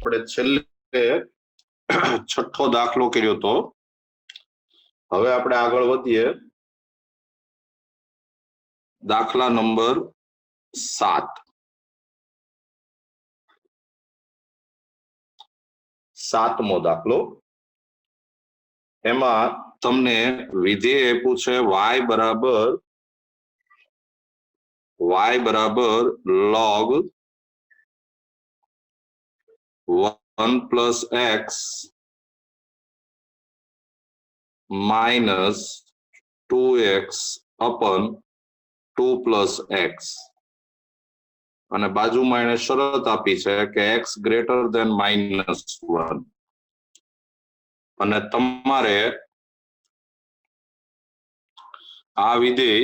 આપણે છેલ્લે છઠ્ઠો દાખલો કર્યો તો હવે આપણે આગળ વધીએ દાખલા નંબર 7 સાતમો દાખલો એમાં તમને વિધેય આપ્યું છે y બરાબર log 1 plus x minus 2x upon 2 plus x અને બાજુમાં એને શરત આપી છે કે x greater than -1 અને તમારે આ વિધેય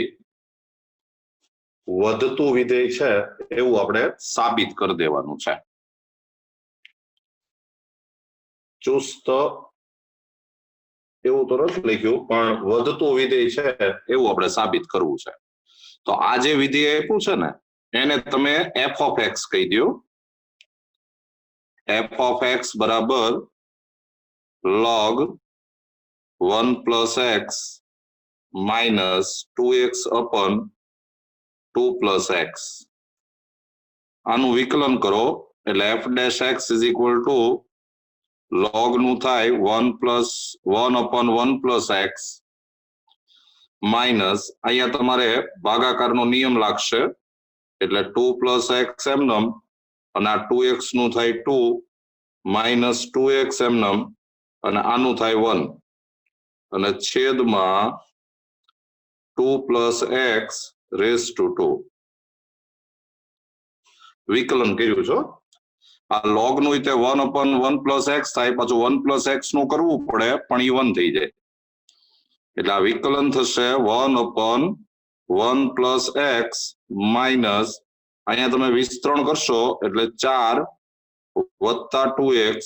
વધતું વિધેય છે એવું આપણે સાબિત કરી દેવાનું છે ચુસ્ત એવું તો નથી લખ્યું પણ વધતું વિધેય છે એવું આપણે સાબિત કરવું છે તો આ જે વિધેય આપ્યું છે ને એને તમે f of x કહી દો f of x બરાબર log 1 plus x minus 2x upon 2 plus x આનું વિકલન કરો એટલે f dash x is equal to log નું થાય 1 upon 1 plus x minus અહીંયા તમારે ભાગાકારનો નિયમ લાગશે એટલે 2 plus x એમનેમ અને આ 2x નું થાય 2 minus 2x એમનેમ અને આનું થાય 1 અને છેદમાં 2 plus x raised to 2 વિકલન કર્યું છો આ log નું રીતે 1 upon 1 plus x થાય પાછું 1 plus x નું કરવું પડે પણ એ 1 થઈ જાય એટલે આ વિકલન થશે 1 upon 1 plus x minus અહીંયા તમે વિસ્તરણ કરશો એટલે 4 વત્તા 2x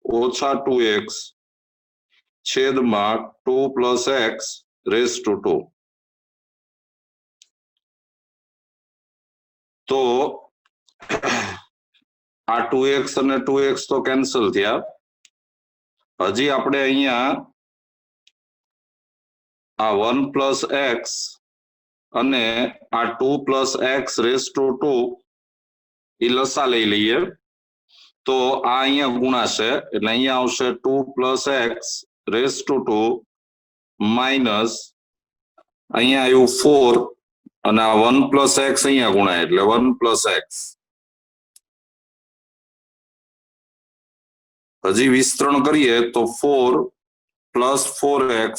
ઓછા 2x છેદમાં 2 plus x raised to 2 તો આ 2x અને 2x તો કેન્સલ થયા હજી આપણે અહીંયા આ 1 plus x અને આ 2 plus x raised to 2 એ લસા લઈ લઈએ તો આ અહીંયા ગુણાશે એટલે અહીંયા આવશે 2 plus x raised to 2 minus અહીંયા આવ્યું 4 અને આ 1 plus x અહીંયા ગુણાય એટલે 1 plus x હજી વિસ્તરણ કરીએ તો 4 plus 4x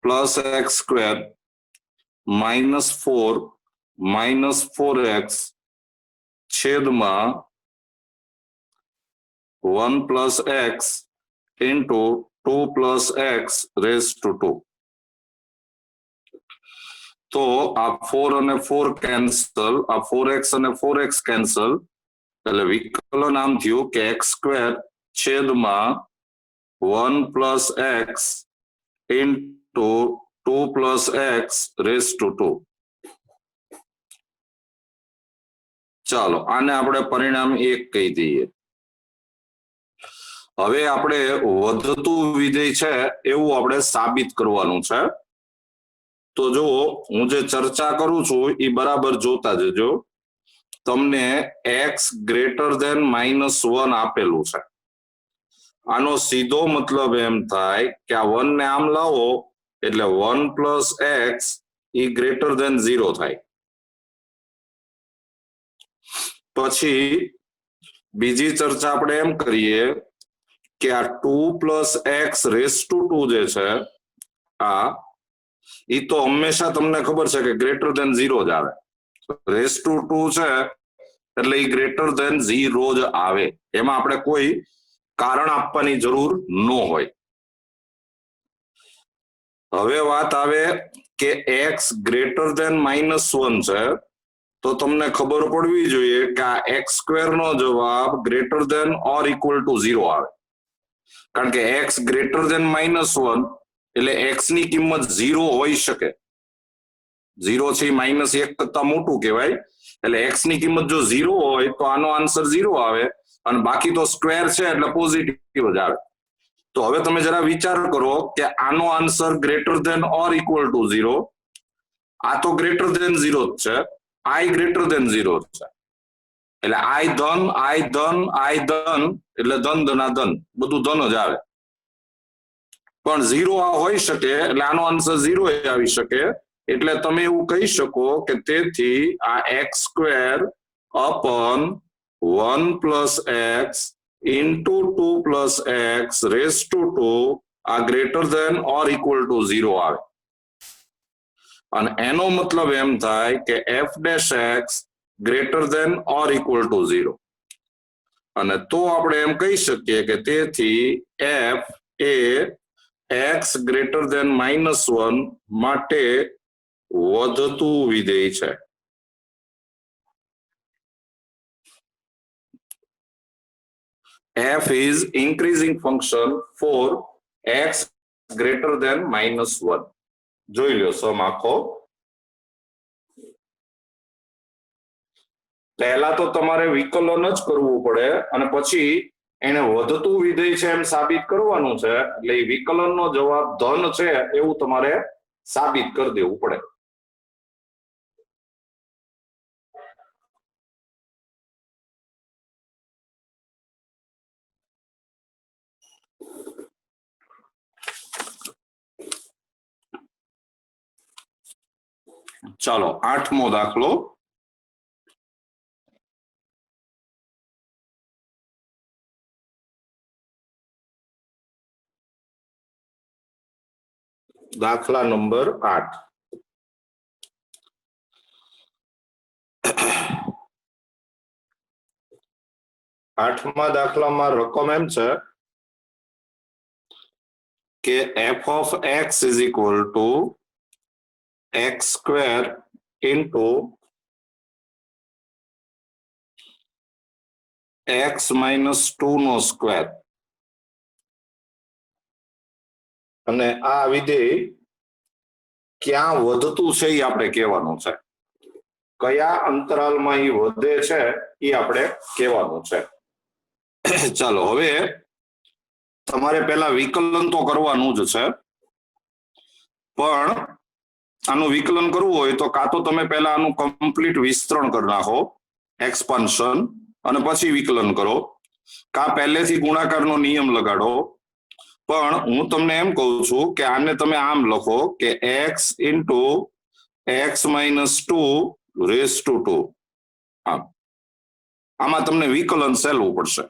plus x square minus 4 minus 4x છેદમાં 1 plus x into 2 plus x raised to 2 તો આ 4 અને 4 કેન્સલ આ 4x અને 4x કેન્સલ એટલે વિકલન આમ થયું કે x સ્ક્વેર છેદમાં 1 plus x into 2 plus x raised to 2 ચાલો આને આપણે પરિણામ 1 કહી દઈએ હવે આપણે વધતું વિધેય છે એવું આપણે સાબિત કરવાનું છે તો જો હું જે ચર્ચા કરું છું એ બરાબર જોતા જજો તમને x greater than -1 આપેલું છે આનો સીધો મતલબ એમ થાય કે આ 1 ને આમ લાવો એટલે 1 plus x એ greater than 0 થાય પછી બીજી ચર્ચા આપણે એમ કરીએ કે આ 2 plus x raised to 2 જે છે આ એ તો હંમેશા તમને ખબર છે કે greater than 0 જ આવે raised to 2 છે એટલે એ greater than 0 જ આવે એમાં આપણે કોઈ કારણ આપવાની જરૂર ન હોય હવે વાત આવે કે x greater than -1 છે તો તમને ખબર પડવી જોઈએ કે આ x સ્ક્વેર નો જવાબ greater than or equal to 0 આવે કારણ કે x greater than -1 એટલે x ની કિંમત 0 હોઈ શકે 0 છે -1 કરતા મોટું કહેવાય એટલે x ની કિંમત જો 0 હોય તો આનો આન્સર 0 આવે અને બાકી તો સ્ક્વેર છે એટલે પોઝિટિવ જ આવે. તો હવે તમે જરા વિચાર કરો કે આનો answer greater than or equal to 0, આ તો ગ્રેટર ધેન 0 જ છે, આઈ ગ્રેટર ધેન 0 છે, એટલે આઈ ધન એટલે ધન ધનાધન બધું ધન જ આવે. પણ 0 આ હોઈ શકે એટલે આનો આન્સર 0 આવી શકે. એટલે તમે એવું કહી શકો કે તેથી આ x² upon 1 plus x into 2 plus x raise to 2 આ greater than or equal to 0 આવે. અને એનો મતલબ એમ થાય કે f dash x greater than or equal to 0. અને તો આપણે એમ કહી શકીએ કે તેથી f એ x ગ્રેટર ધેન -1 માટે વધતું વિધેય છે. f is increasing function for x greater than -1. જોઈ લો સમ આખો. પહેલા તો તમારે વિકલન જ કરવું પડે અને પછી એને વધતું વિધેય છે એમ સાબિત કરવાનું છે. એટલે એ વિકલનનો જવાબ ધન છે એવું તમારે સાબિત કરી દેવું પડે. ચાલો 8મો દાખલો. દાખલા નંબર 8. આઠમા દાખલામાં રકમ એમ છે કે f of x is equal to x² into x minus 2 no square. અને આ વિધેય ક્યાં વધતું છે એ આપણે કહેવાનું છે. કયા અંતરાલમાં એ વધે છે એ આપણે કહેવાનું છે. ચાલો હવે તમારે પહેલા વિકલન તો કરવાનું જ છે, પણ આનું વિકલન કરવું હોય તો કાં તો તમે પહેલા આનું કમ્પ્લીટ વિસ્તરણ કરી નાખો, એક્સપાન્શન, અને પછી વિકલન કરો, કાં પહેલેથી ગુણાકારનો નિયમ લગાડો. પણ હું તમને એમ કહું છું કે આને તમે આમ લખો કે x into x minus 2 race to 2. આમાં તમને વિકલન સહેલું પડશે.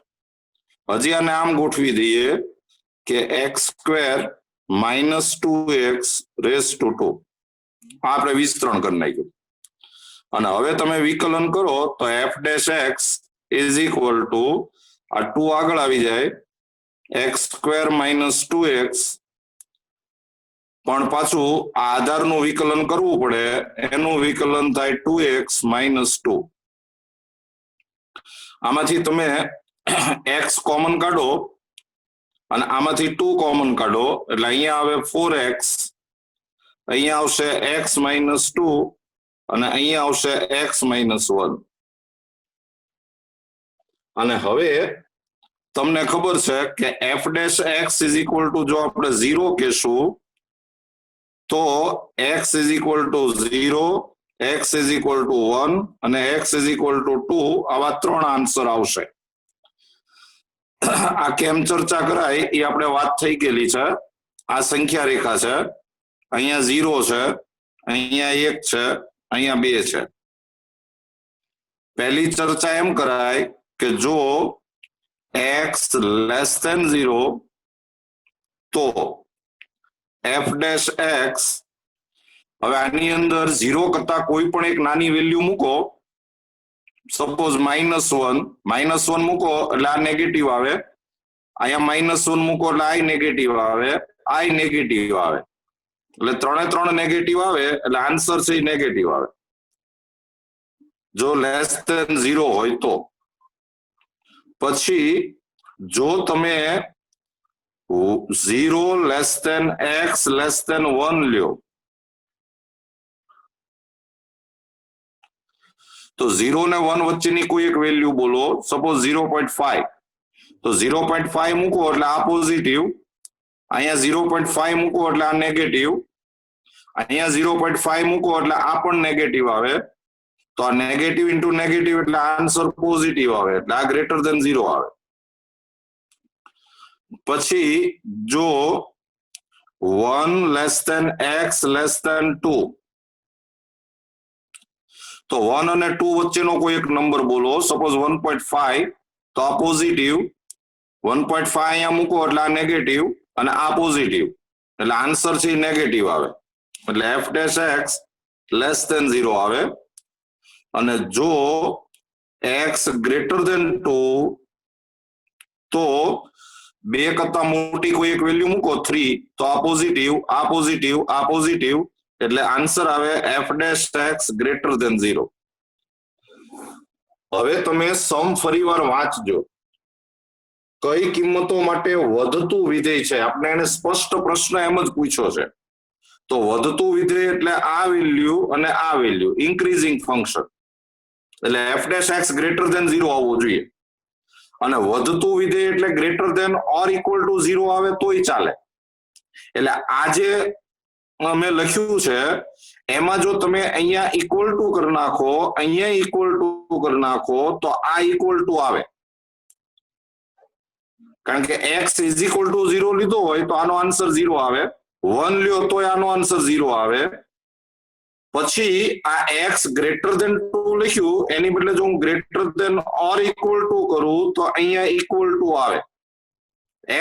હજી આને આમ ગોઠવી દઈએ કે x² minus 2x race to 2. આપણે વિસ્તરણ કરી નાખ્યું. અને હવે તમે વિકલન કરો તો f dash x is equal two આ 2 આગળ આવી જાય, x² માઇનસ 2x, પણ પાછું આ આધારનું વિકલન કરવું પડે, એનું વિકલન થાય 2x માઇનસ 2. આમાંથી તમે x કોમન કાઢો અને આમાંથી 2 કોમન કાઢો એટલે અહીંયા આવે 4x, અહીંયા આવશે x માઇનસ 2 અને અહીંયા આવશે x માઇનસ 1. અને હવે તમને ખબર છે કે f dash x is equal two જો આપણે 0 કહેશું તો x is equal to 0, x is equal to 1 અને x ઇઝ ઇક્વલ ટુ 2 આવા 3 આન્સર આવશે. આ કેમ ચર્ચા કરાય એ આપણે વાત થઈ ગયેલી છે. આ સંખ્યા રેખા છે, અહીંયા 0 છે, અહીંયા 1 છે, અહીંયા 2 છે. પહેલી ચર્ચા એમ કરાય કે જો x લેસ ધેન 0 તો f ડેશ એક્સ, હવે આની અંદર 0 કરતા કોઈ પણ એક નાની વેલ્યુ મૂકો, સપોઝ -1 મૂકો એટલે આ નેગેટિવ આવે, અહીંયા -1 મૂકો એટલે આઈ નેગેટિવ આવે, આઈ નેગેટિવ આવે, એટલે 3 નેગેટિવ આવે એટલે આન્સર છે એ નેગેટિવ આવે જો લેસ ધેન 0 હોય તો. પછી જો તમે 0 less than x less than 1 લ્યો તો 0 ને 1 વચ્ચેની કોઈ એક વેલ્યુ બોલો, સપોઝ 0.5, તો 0.5 મૂકો એટલે આ પોઝિટિવ, અહીંયા 0.5 મૂકો એટલે આ નેગેટિવ, અહીંયા 0.5 મૂકો એટલે આ પણ નેગેટિવ આવે, તો આ નેગેટિવ ઇન્ટુ નેગેટિવ એટલે આન્સર પોઝિટિવ આવે, એટલે આ ગ્રેટર ધેન 0 આવે. પછી જો 1 less than x less than 2, તો 1 અને 2 વચ્ચેનો કોઈ એક નંબર બોલો, સપોઝ 1.5, તો આ પોઝિટિવ, 1.5 અહીંયા મૂકો એટલે આ નેગેટિવ અને આ પોઝિટિવ, એટલે આન્સર છે નેગેટિવ આવે, એટલે f dash x less than 0 આવે. અને જો x ગ્રેટર ધેન 2, તો 2 કરતા મોટી કોઈ એક વેલ્યુ મૂકો 3, તો આ પોઝિટિવ, આ પોઝિટિવ, આ પોઝિટિવ, એટલે આન્સર આવે f dash x greater than 0. હવે તમે સમ ફરીવાર વાંચજો. કઈ કિંમતો માટે વધતું વિધેય છે, આપણે એને સ્પષ્ટ પ્રશ્ન એમ જ પૂછ્યો છે. તો વધતું વિધેય એટલે આ વેલ્યુ અને આ વેલ્યુ, ઇન્ક્રીઝિંગ ફંક્શન, એટલે f dash x greater than 0 આવવું જોઈએ. અને વધતું વિધેય એટલે greater than or equal to 0 આવે તોય ચાલે. એટલે આ જે મેં લખ્યું છે એમાં જો તમે અહીંયા ઇક્વલ ટુ કરી નાખો, અહીંયા ઇક્વલ ટુ કરી નાખો, તો આ ઇક્વલ ટુ આવે, કારણ કે x ઇઝ ઇક્વલ ટુ 0 લીધો હોય તો આનો આન્સર 0 આવે, 1 લ્યો તો આનો આન્સર 0 આવે. પછી આ x ગ્રેટર ધેન 2 લખ્યું, એની બદલે જો હું greater than or equal to કરું તો અહીંયા ઇક્વલ ટુ આવે,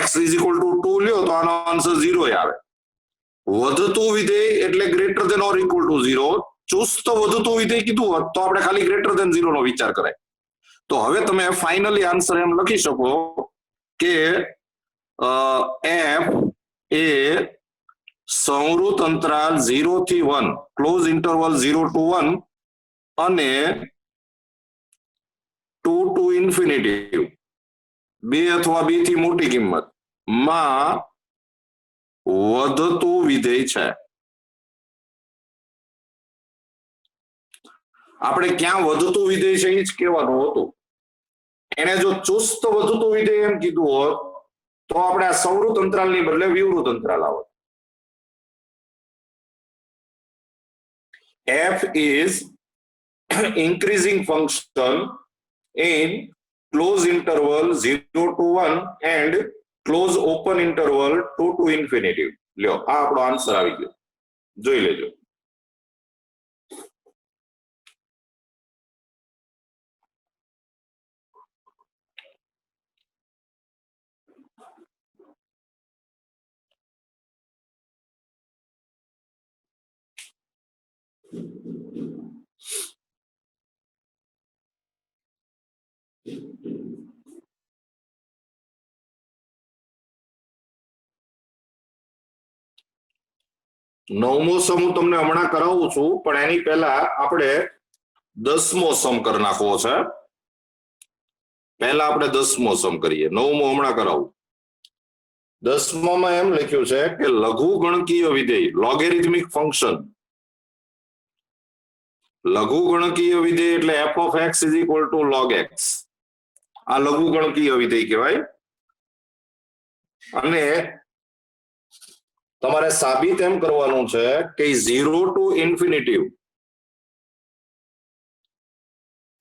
x ઇઝ ઇક્વલ ટુ 2 લ્યો તો આનો આન્સર 0 આવે. વધતું વિધેય એટલે greater than or equal to 0. ચુસ્ત વધતું વિધેય કીધું હોત તો આપણે ખાલી ગ્રેટર ધેન 0 નો વિચાર કરાય. તો હવે તમે ફાઇનલી આન્સર એમ લખી શકો કે f એ સંવૃત અંતરાલ 0 થી 1, ક્લોઝ ઇન્ટરવલ 0 to 1 અને 2 to ઇન્ફિનિટી, 2 અથવા 2 થી મોટી કિંમત માં વધતું વિધેય છે. આપણે ક્યાં વધતું વિધેય છે એ જ કહેવાનું હતું. એને જો ચુસ્ત વધતું વિધેય એમ કીધું હોત તો આપણે આ સંવૃત અંતરાલની બદલે વિવૃત અંતરાલ આવત. f is increasing function in close interval 0 to 1 and close open interval 2 to infinity. લ્યો આ આપણો આન્સર આવી ગયો, જોઈ લેજો. નવમો સમ હું તમને હમણાં કરાવું છું, પણ એની પહેલા આપણે 10મો સમ કરી નાખવો છે. પહેલા આપણે 10મો સમ કરીએ, 9મો હમણાં કરાવું. 10મામાં એમ લખ્યું છે કે લઘુ ગણકીય વિધેય, લોગેરિથમિક ફંક્શન, લઘુ ગણકીય વિધેય એટલે f of x is equal to log x. આ લઘુ ગણકીય વિધેય કહેવાય. અને તમારે સાબિત એમ કરવાનું છે કે 0 to ઇન્ફિનિટી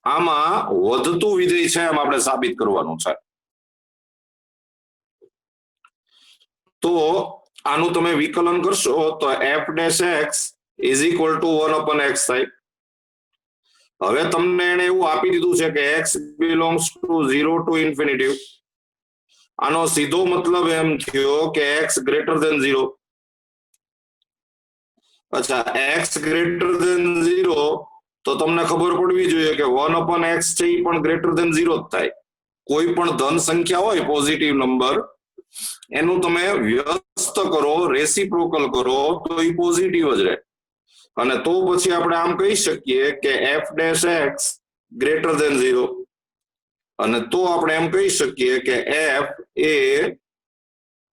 આમાં વધતું વિધેય છે એમ આપણે સાબિત કરવાનું છે. તો આનું તમે વિકલન કરશો તો f dash x is equal to 1 upon x થાય. હવે તમને એને એવું આપી દીધું છે કે x belongs to 0 to infinity. આનો સીધો મતલબ એમ થયો કે x greater than 0. અચ્છા, x greater than 0 તો તમને ખબર પડવી જોઈએ કે 1 upon x છે એ પણ greater than 0 જ થાય. કોઈ પણ ધન સંખ્યા હોય પોઝિટિવ નંબર, એનું તમે વ્યસ્ત કરો, રેસિપ્રોકલ કરો તો એ પોઝિટિવ જ રહે. અને તો પછી આપણે આમ કહી શકીએ કે f dash x greater than 0. અને તો આપણે એમ કહી શકીએ કે f એ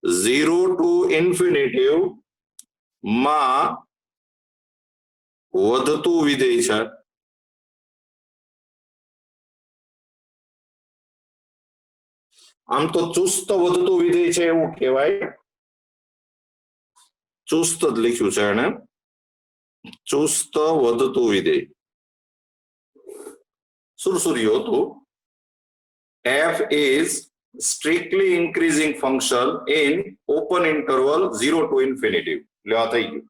0 ટુ ઇન્ફિનિટી માં વધતું વિધેય છે. આમ તો ચુસ્ત વધતું વિધેય છે એવું કહેવાય, ચુસ્ત જ લખ્યું છે એને, ચુસ્ત વધતું વિધેય. સુરસુર્યું હતું. f is strictly increasing function in open interval 0 to infinity. એટલે આ થઈ ગયું.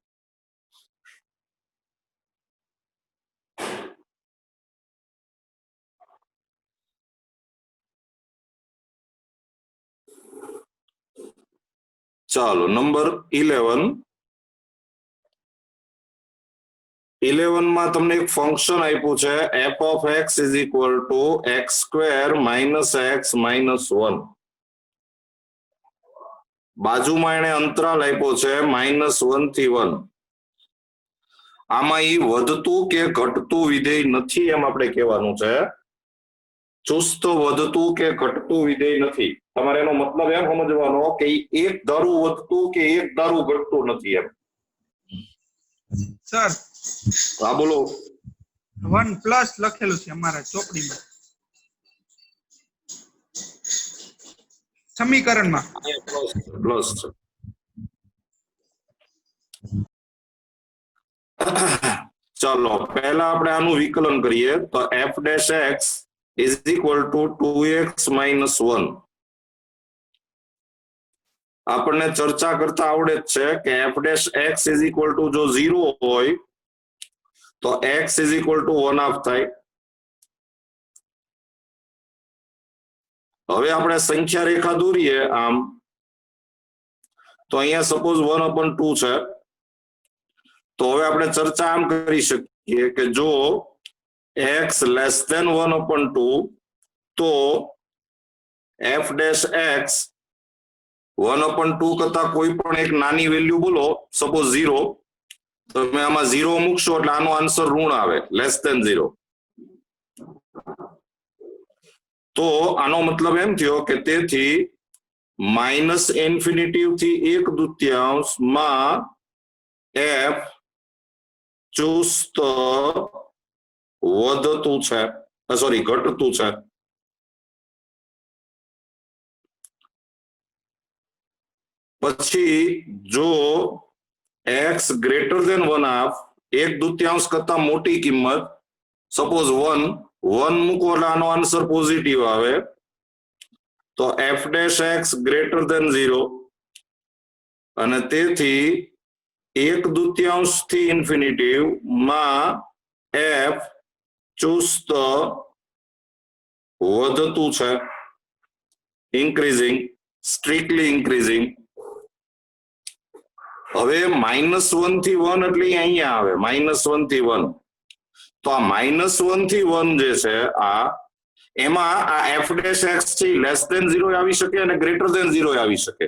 ચાલો નંબર 11. 11 માં તમને એક ફંક્શન આપ્યું છે f of x is equal to x square minus x minus 1. બાજુમાં એને અંતરાલ આપ્યો છે -1 થી 1. આમાં ઈ વધતું કે ઘટતું વિધેય નથી એમ આપણે કહેવાનું છે. ચુસ્ત વધતું કે ઘટતું વિધેય નથી. તમારે એનો મતલબ એમ સમજવાનો કે એક ધારું વધતું કે એક ધારું ઘટતું નથી એમ. સર હા બોલો. 1 પ્લસ લખેલું છે અમારા ચોપડીમાં સમીકરણમાં. પ્લસ છે. ચાલો પહેલા આપણે આનું વિકલન કરીએ તો f dash x is equal to 2x minus 1. આપણને ચર્ચા કરતા આવડે જ છે કે f dash x is equal to જો 0 હોય તો x is equal to 1/2 થાય. હવે આપણે સંખ્યા રેખા દોરીએ આમ તો અહીંયા સપોઝ 1/2 છે. તો હવે આપણે ચર્ચા આમ કરી શકીએ કે જો x less than 1/2 તો f dash x 1/2 કરતા કોઈ પણ એક નાની વેલ્યુ બોલો, સપોઝ 0, તો તમે આમાં 0 મૂકશો એટલે આનો આન્સર ઋણ આવે, લેસ ધેન 0. તો આનો મતલબ એમ થયો કે તેથી -ઇન્ફિનિટી થી 1/2 માં f ચુસ્ત વધતું છે, સોરી ઘટતું છે. પછી જો x ગ્રેટર ધેન 1/2, 1/2 કરતા મોટી કિંમત, સપોઝ 1 મૂકો એટલે આનો આન્સર પોઝિટિવ આવે, તો f dash x greater than 0 અને તેથી 1/2 થી ઇન્ફિનિટી માં f ચુસ્ત વધતું છે, ઇન્ક્રીઝિંગ, સ્ટ્રિક્ટલી ઇન્ક્રીઝિંગ. હવે -1 થી 1 એટલે અહીંયા આવે -1 થી 1. તો આ -1 થી 1 જે છે આ એમાં આ f dash x છે લેસ ધેન 0 આવી શકે અને ગ્રેટર ધેન 0 આવી શકે.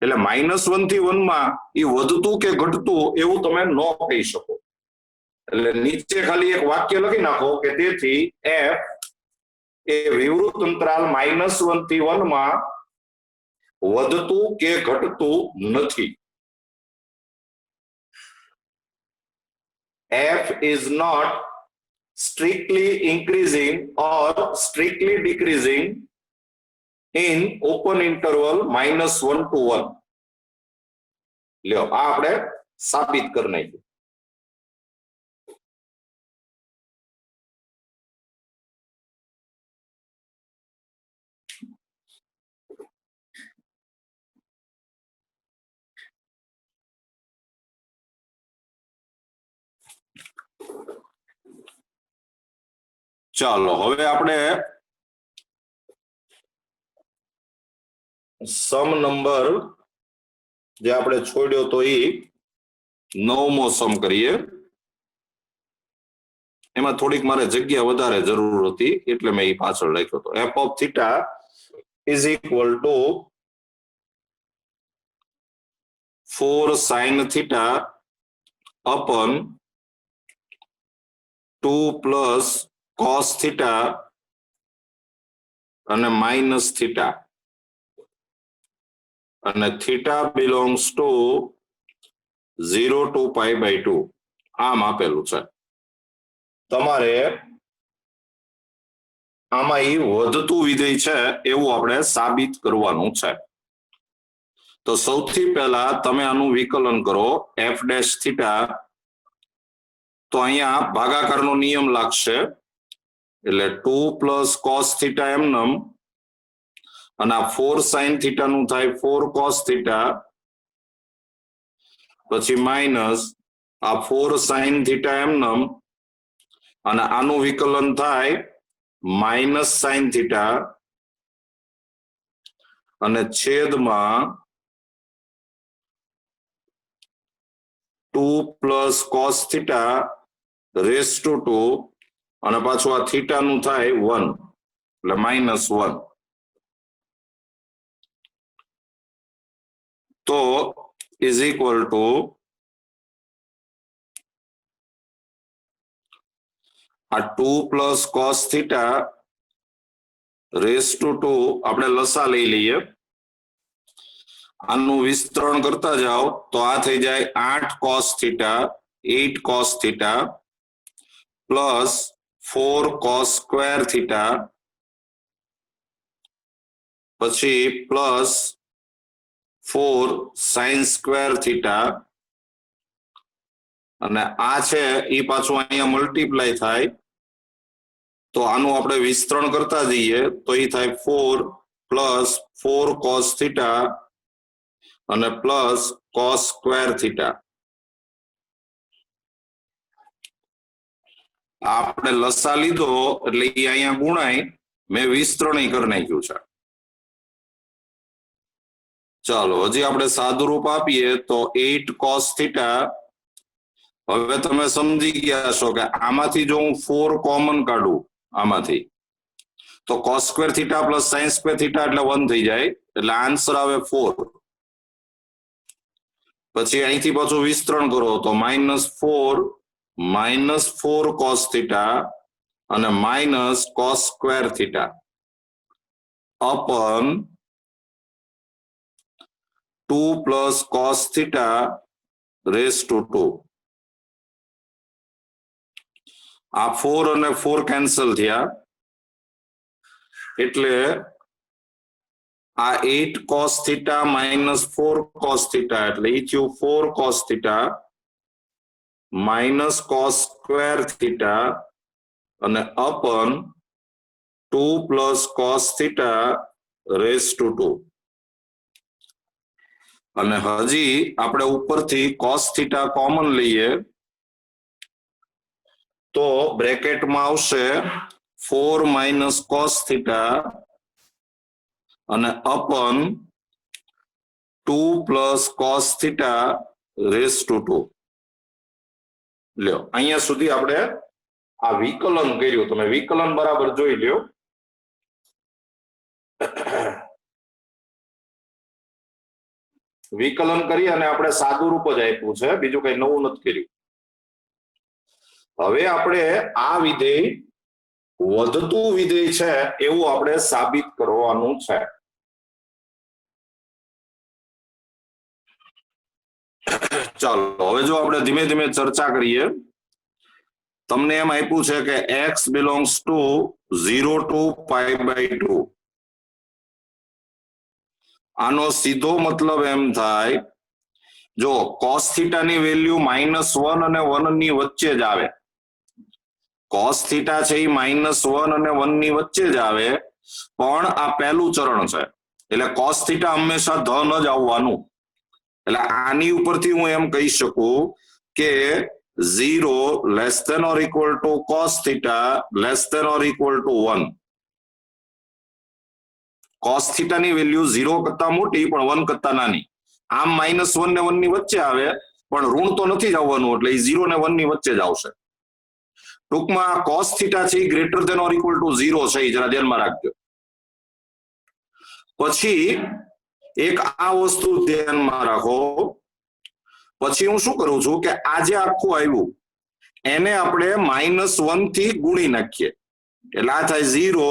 એટલે -1 થી 1 માં એ વધતું કે ઘટતું એવું તમે ન કહી શકો. એટલે નીચે ખાલી એક વાક્ય લખી નાખો કે તેથી f એ વિવૃત અંતરાલ -1 થી 1 માં વધતું કે ઘટતું નથી. f is not strictly increasing or strictly decreasing in open interval -1 to 1. લ્યો આ આપણે સાબિત કરી નાખ્યું. ચાલો હવે આપણે સમ નંબર જે આપણે છોડ્યો તો એ 9મો સમ કરીએ. એમાં થોડીક મારે જગ્યા વધારે જરૂર હતી એટલે મેં એ પાછળ લખ્યો હતો. f of theta is equal to 4 sin theta upon 2 plus cos theta અને minus theta, અને theta belongs to 0 to π/2 આમ આપેલું છે. તમારે આમાં એ વધતું વિધેય છે એવું આપણે સાબિત કરવાનું છે. તો સૌથી પહેલા તમે આનું વિકલન કરો એફ ડેશ થીટા. તો અહીંયા ભાગાકારનો નિયમ લાગશે એટલે 2 પ્લસ કોસ થીટા એમનેમ અને આ 4 સાઇન થીટા નું થાય 4 કોસ થીટા પછી માઇનસ આ 4 સાઇન થીટા એમનેમ અને આનું વિકલન થાય માઇનસ સાઇન થીટા અને છેદમાં 2 plus cos theta raise to 2 અને પાછું આ થીટા નું થાય 1 એટલે -1. તો ઇઝ ઇક્વલ ટુ આ 2 plus cos theta raise to 2 આપણે લસા લઈ લઈએ. આનું વિસ્તરણ કરતા જાઓ તો આ થઈ જાય 8 cos theta 8 cos theta plus 4 cos square theta પછી પ્લસ 4 સાઇન સ્ક્વેર થીટા અને આ છે એ પાછું અહીંયા મલ્ટીપ્લાય થાય તો આનું આપણે વિસ્તરણ કરતા જઈએ તો એ થાય 4 પ્લસ 4 કોસ થીટા અને પ્લસ કોસ સ્ક્વેર થીટા. આપણે લસા લીધો એટલે એ અહીંયા ગુણાય મેં વિસ્તરણ કરી નાખ્યું છે. ચાલો હજી આપણે સાદું રૂપ આપીએ તો 8 કોસ થીટા. હવે તમે સમજી ગયા છો કે આમાંથી જો હું 4 કોમન કાઢું આમાંથી તો cos square theta plus sine square theta એટલે 1 થઈ જાય એટલે આન્સર આવે 4. પછી અહીંથી પાછું વિસ્તરણ કરો તો -4 કોસ થીટા અને minus cos square theta upon 2 plus cos theta raise to 2. આ 4 અને 4 કેન્સલ થયા એટલે આ 8 કોસ થીટા -4 કોસ થીટા એટલે એ થયું 4 cos theta minus cos square theta અને અપન 2 plus cos theta raise to 2. અને હજી આપણે ઉપરથી કોસ થીટા કોમન લઈએ તો બ્રેકેટમાં આવશે 4 માઇનસ કોસ થીટા અને અપન 2 plus cos theta raise to 2. લ્યો અહીંયા સુધી આપણે આ વિકલન કર્યું. તમે વિકલન બરાબર જોઈ લ્યો. વિકલન કરી અને આપણે સાદું રૂપ જ આપ્યું છે, બીજું કઈ નવું નથી કર્યું. હવે આપણે આ વિધેય વધતું વિધેય છે એવું આપણે સાબિત કરવાનું છે. ચાલો હવે જો આપણે ધીમે ધીમે ચર્ચા કરીએ. તમને એમ આપ્યું છે કે x belongs to 0 to π/2. આનો સીધો મતલબ એમ થાય જો cos થીટા ની વેલ્યુ -1 અને 1 ની વચ્ચે જ આવે. cos થીટા છે એ -1 અને 1 ની વચ્ચે જ આવે પણ આ પહેલું ચરણ છે એટલે cos થીટા હંમેશા ધન જ આવવાનું. એટલે આની ઉપરથી હું એમ કહી શકું કે 0 less than or equal to cos theta less than or equal to 1. cos theta ની વેલ્યુ 0 કરતા મોટી પણ 1 કરતા નાની. આમ -1 ને 1 ની વચ્ચે આવે પણ ઋણ તો નથી જ આવવાનું એટલે 0 ને 1 ની વચ્ચે જ આવશે. ટૂંકમાં cos થીટા છે greater than or equal to 0 છે, જરા ધ્યાનમાં રાખજો. પછી એક આ વસ્તુ ધ્યાનમાં રાખો. પછી હું શું કરું છું કે આ જે આખું આવ્યું એને આપણે -1 થી ગુણી નાખીએ એટલે આ થાય 0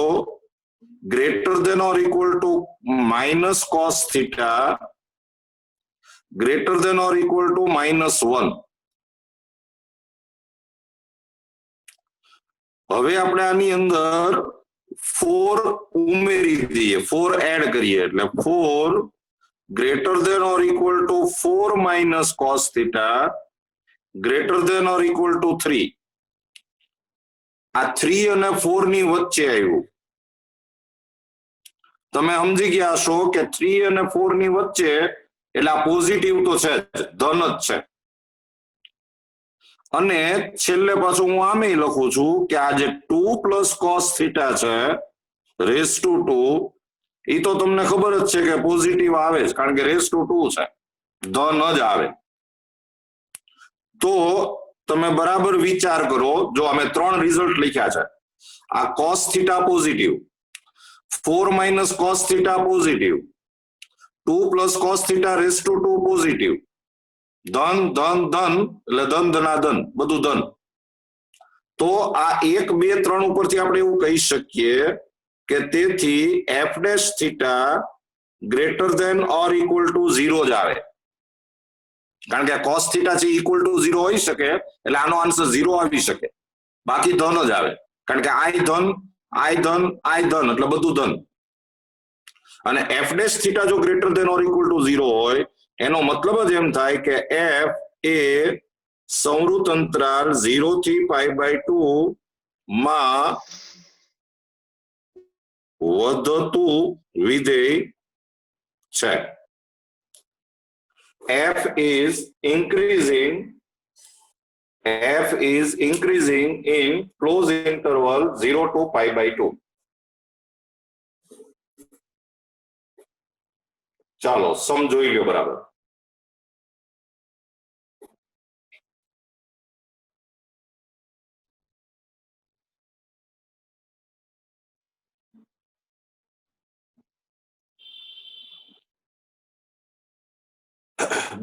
greater than or equal to minus cos theta greater than or equal to -1. હવે આપણે આની અંદર 4 ઉમેરી દઈએ, 4 એડ કરીએ એટલે 4 greater than or equal to 4 minus cos theta greater than or equal to 3. આ 3 અને 4 ની વચ્ચે આવ્યું. તમે સમજી ગયા છો કે 3 અને 4 ની વચ્ચે એટલે આ પોઝિટિવ તો છે જ, ધન જ છે. અને છેલ્લે પાછું હું આમે લખું છું કે આ જે 2 plus cos theta છે રેસ ટુ 2, એ તો તમને ખબર જ છે કે પોઝિટિવ આવે જ, કારણ કે રેસ ટુ 2 છે, ધન જ આવે. તો તમે બરાબર વિચાર કરો, જો અમે 3 રિઝલ્ટ લખ્યા છે. આ cos theta positive, 4 minus cos theta positive, 2 plus cos theta race to 2 positive. ધન ધન ધન એટલે ધન ધનાધન બધું ધન. તો આ 1 2 3 ઉપરથી આપણે એવું કહી શકીએ કે તેથી f dash theta greater than or equal to 0 જ આવે, કારણ કે cos theta છે equal to 0 હોઈ શકે એટલે આનો આન્સર 0 આવી શકે, બાકી ધન જ આવે, કારણ કે i ધન i ધન i ધન એટલે બધું ધન. અને f dash theta જો greater than or equal to 0 હોય એનો મતલબ જ એમ થાય કે f એ સંવૃત અંતરાલ 0 થી π/2 માં વધતું વિધેય છે. f is increasing in close interval 0 to π/2. ચાલો સમ જોઈ લ્યો બરાબર.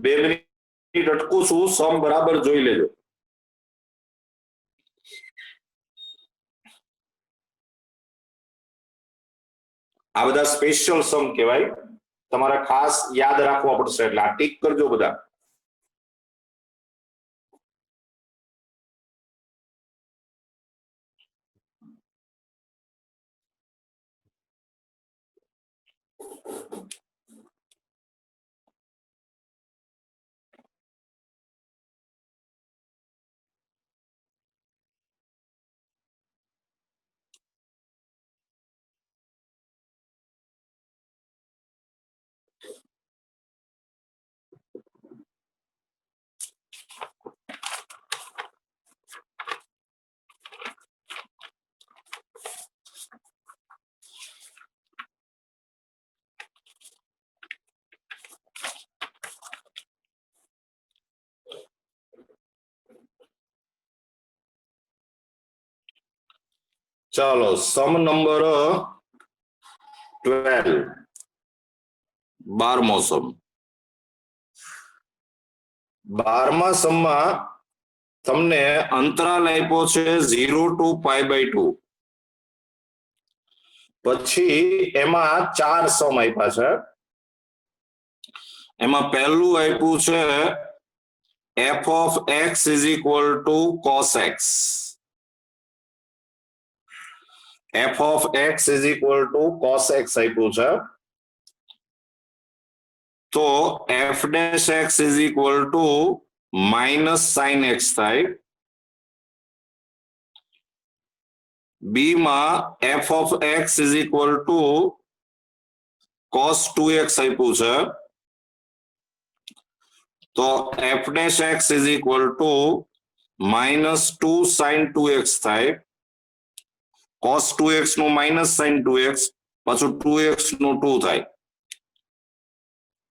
બે મિનિટ અટકું છું, સમ બરાબર જોઈ લેજો. આ બધા સ્પેશિયલ સમ કહેવાય, તમારે ખાસ યાદ રાખવા પડશે, એટલે આ ટીક કરજો બધા. ચાલો સમ નંબર 12, 12મો સમ. 12મા સમમાં તમને અંતરાલ આપ્યો છે 0 to π/2. પછી એમાં 4 સમ આપ્યા છે. એમાં પહેલું આપ્યું છે f of x is equal to cos x. f of x is equal to cos x આપ્યું છે. તો f dash x is equal to minus sin x થાય. b માં f of x is equal to cos 2x આપ્યું છે. તો f dash x is equal to minus 2 sin 2x થાય. cos 2x નું minus sin 2x, પાછું 2x નું 2 થાય.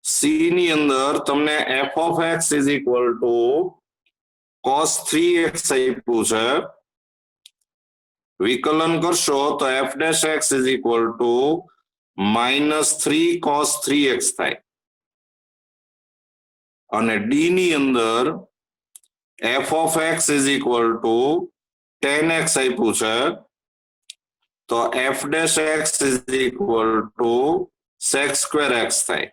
c ની અંદર તમને f of x is equal to cos 3x આપ્યું છે. વિકલન કરશો તો f dash x is equal to minus 3 cos 3x થાય. અને d ની અંદર f of x is equal to tan x આપ્યું છે. તો f dash x is equal to sec square x થાય.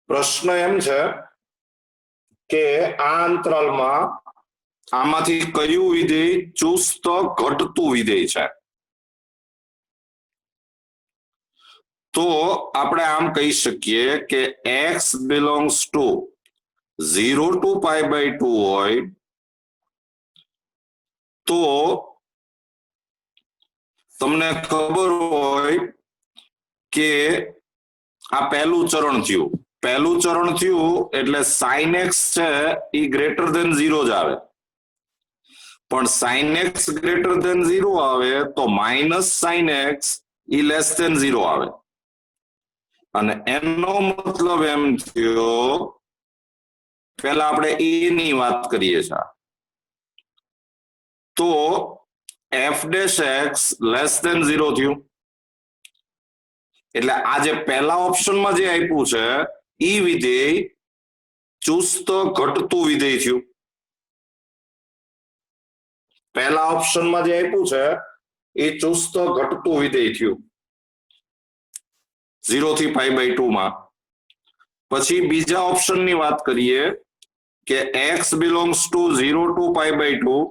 પ્રશ્ન એમ છે કે આ અંતરાલમાં આમાંથી કયું વિધેય ચુસ્ત ઘટતું વિધેય છે? તો આપણે આમ કહી શકીએ કે x belongs to 0 to pi by 2 હોય તો તમને ખબર હોય કે આ પહેલું ચરણ થયું એટલે sin x છે એ ગ્રેટર ધેન 0 જ આવે, પણ sin x ગ્રેટર ધેન 0 આવે તો માઇનસ sin x એ લેસ ધેન 0 આવે, અને એનો મતલબ એમ થયો, પહેલા આપણે a ની વાત કરીએ છીએ તો f dash x less than 0 થયું, એટલે આ જે પહેલા ઓપ્શનમાં જે આપ્યું છે ઈ વિધેય ચુસ્ત ઘટતું વિધેય થયું. પહેલા ઓપ્શનમાં જે આપ્યું છે એ ચુસ્ત ઘટતું વિધેય થયું 0 થી પાઈ બાય 2 માં. પછી બીજા ઓપ્શનની વાત કરીએ કે x belongs to 0 to pi by 2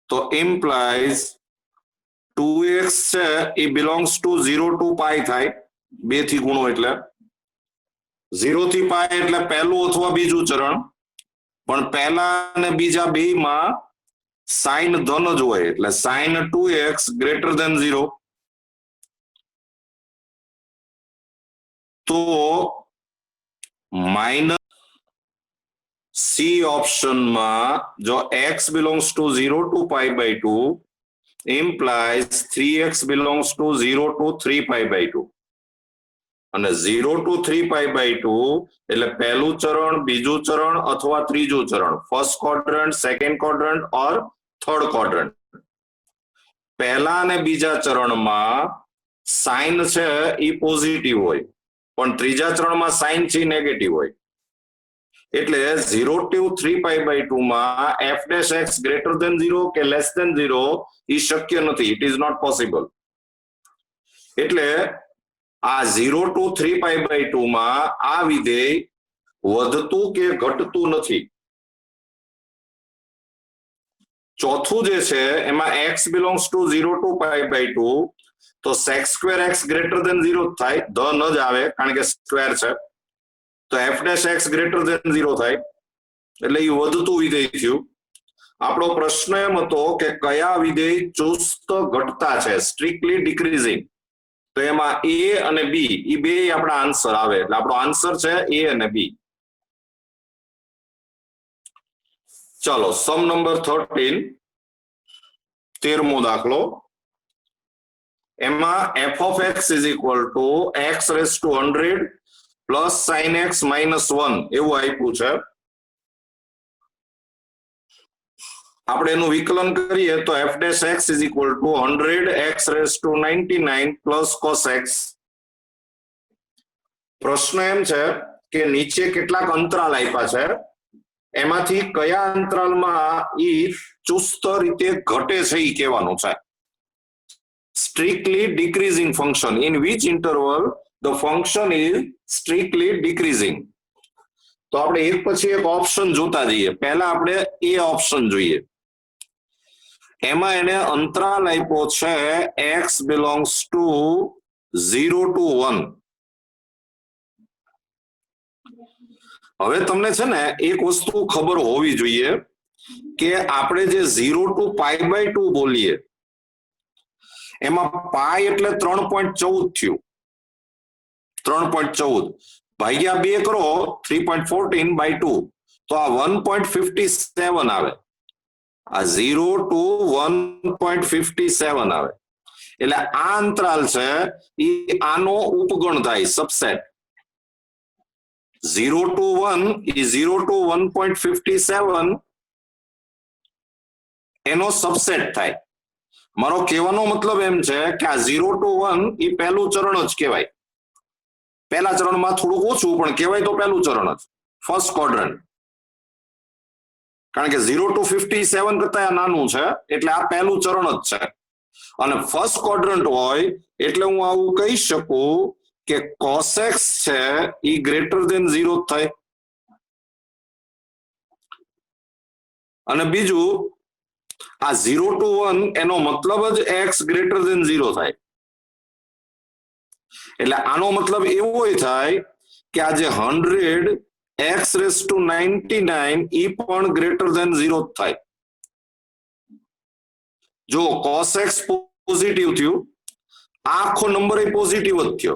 તો implies 2x છે એ belongs to 0 to pi થાય, 2 થી ગુણો એટલે 0 થી pi એટલે પહેલું અથવા બીજું ચરણ, પણ પહેલા અને બીજા બેમાં સાઇન ધન જ હોય એટલે sin 2x ગ્રેટર ધેન 0. તો માઇનસ સી ઓપ્શનમાં જો x belongs to 0 to pi by 2 implies 3x belongs to 0 to 3 pi by 2, અને 0 to 3 pi by 2 એટલે પહેલું ચરણ, બીજું ચરણ અથવા ત્રીજું ચરણ, ફર્સ્ટ ક્વોડ્રન્ટ, સેકન્ડ ક્વોડ્રન્ટ ઓર થર્ડ ક્વોડ્રન્ટ. પહેલા અને બીજા ચરણમાં સાઇન છે એ પોઝિટિવ હોય, પણ ત્રીજા ચરણમાં સાઇન છે નેગેટિવ હોય, એટલે 0 to 3 pi by 2 માં f dash x greater than 0 કે less than 0 એ શક્ય નથી, it is not possible. એટલે આ 0 to 3 pi by 2 માં આ વિધેય વધતું કે ઘટતું નથી. ચોથું જે છે એમાં x belongs to 0 to pi by 2 તો sec square x greater than 0 થાય, ધ ન જ આવે કારણ કે સ્ક્વેર છે, તો f dash x greater than 0 થાય, એટલે એ વધતું વિધેય થયું. આપણો પ્રશ્ન એમ હતો કે કયા વિધેય ચુસ્ત ઘટતા છે, સ્ટ્રિક્ટલી ડિક્રીઝિંગ, તો એમાં a અને b એ બે આપણા આન્સર આવે, એટલે આપણો આન્સર છે a અને b. ચલો સમ નંબર 13, 13મો દાખલો. એમાં f of x is equal to x raised to 100 plus sin x minus 1 એવું આપ્યું છે. આપણે એનું વિકલન કરીએ તો f dash x is equal to 100 x raised to 99 plus cos x. પ્રશ્ન એમ છે કે નીચે કેટલાક અંતરાલ આપ્યા છે, એમાંથી કયા અંતરાલમાં ઈ ચુસ્ત રીતે ઘટે છે ઈ કહેવાનું છે. strictly decreasing function, in which interval the function is strictly decreasing. તો આપણે એક પછી એક ઓપ્શન જોતા જઈએ. પહેલા આપણે એ ઓપ્શન જોઈએ, એમાં એને અંતરાલ આપ્યો છે x belongs to 0 to 1. હવે તમને છે ને એક વસ્તુ ખબર હોવી જોઈએ કે આપણે જે 0 to pi by 2 બોલીએ એમાં પાઈ એટલે 3.14 થયું, 3.14 ભાગ્યા 2 કરો 3.14 by 2 તો આ 1.57 આવે, આ 0 to 1.57 આવે, એટલે આ અંતરાલ છે એ આનો ઉપગણ થાય, સબસેટ. 0 to 1 એ 0 to 1.57 એનો સબસેટ થાય. મારો કહેવાનો મતલબ એમ છે કે આ 0 to 1 એ પહેલું ચરણ જ કહેવાય, પહેલા ચરણમાં થોડુંક ઓછું પણ કહેવાય તો પહેલું ચરણ જ, ફર્સ્ટ ક્વોડ્રન્ટ, કારણ કે 0 to 57 કરતા નાનું છે એટલે આ પહેલું ચરણ જ છે, અને ફર્સ્ટ ક્વોડ્રન્ટ હોય એટલે હું આવું કહી શકું કે cos x છે એ ગ્રેટર ધેન 0 થાય. અને બીજું આ 0 to 1 એનો મતલબ જ x ગ્રેટર ધેન 0 થાય, એટલે આનો મતલબ એવો થાય કે આ જે 100 x⁻99 ઈ પણ ગ્રેટર ધેન 0 થાય. જો cos x પોઝિટિવ થયું, આ આખો નંબર એ પોઝિટિવ જ થયો,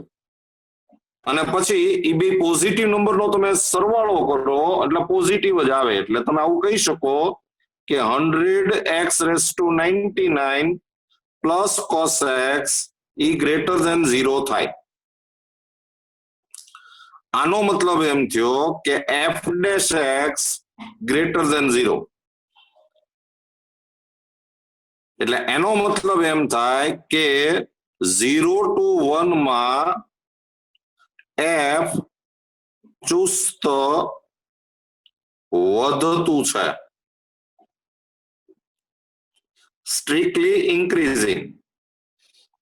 અને પછી એ બે પોઝિટિવ નંબરનો તમે સરવાળો કરો એટલે પોઝિટિવ જ આવે. એટલે તમે આવું કહી શકો કે 100 x⁻99 પ્લસ cos x ઈ ગ્રેટર ધેન 0 થાય. આનો મતલબ એમ થયો કે f'(x) ગ્રેટર ધેન 0. એટલે એનો મતલબ એમ થાય કે 0 to 1 માં f ચુસ્ત વધતું છે, સ્ટ્રિક્ટલી ઇન્ક્રીઝિંગ.